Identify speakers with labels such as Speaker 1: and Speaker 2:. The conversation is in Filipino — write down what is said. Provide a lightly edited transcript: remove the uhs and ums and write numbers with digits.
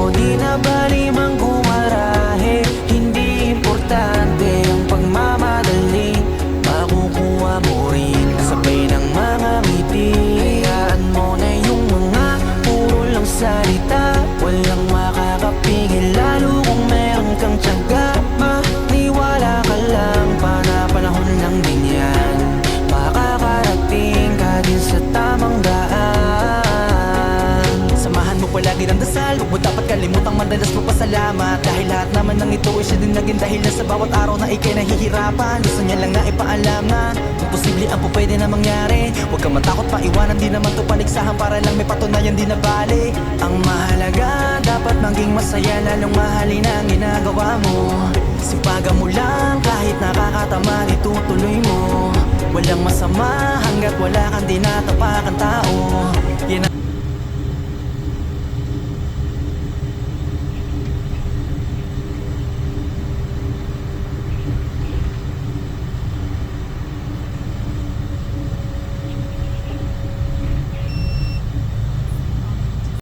Speaker 1: mo, di na bali mang gumarahe. Hindi importante ang pagmamadali, makukuha mo rin kasabay ng mga ngiti. Hayaan mo na yung mga puro lang salita, walang makakapigil lalo kung meron kang tiyaga. Maniwala ka lang, panahon lang din yan, makakarating ka din sa tamang daan. Samahan mo palagi ng dasal, huwag mo dapat kalimutang madalas magpasalamat, dahil lahat naman ng ito ay siya din naging dahilan sa bawat araw na ikay nahihirapan. Gusto niya lang na ipaalam na imposible ang pwede na mangyari. Huwag kang matakot pa iwanan, di naman to paligsahan para lang may patunayan, di na bali. Ang mahalaga, dapat maging masaya, lalong mahalin ang ginagawa mo. Sipagan mo lang kahit nakakatamad, itutuloy mo. Walang masama hanggat wala kang dinatapakan tao. Yan ang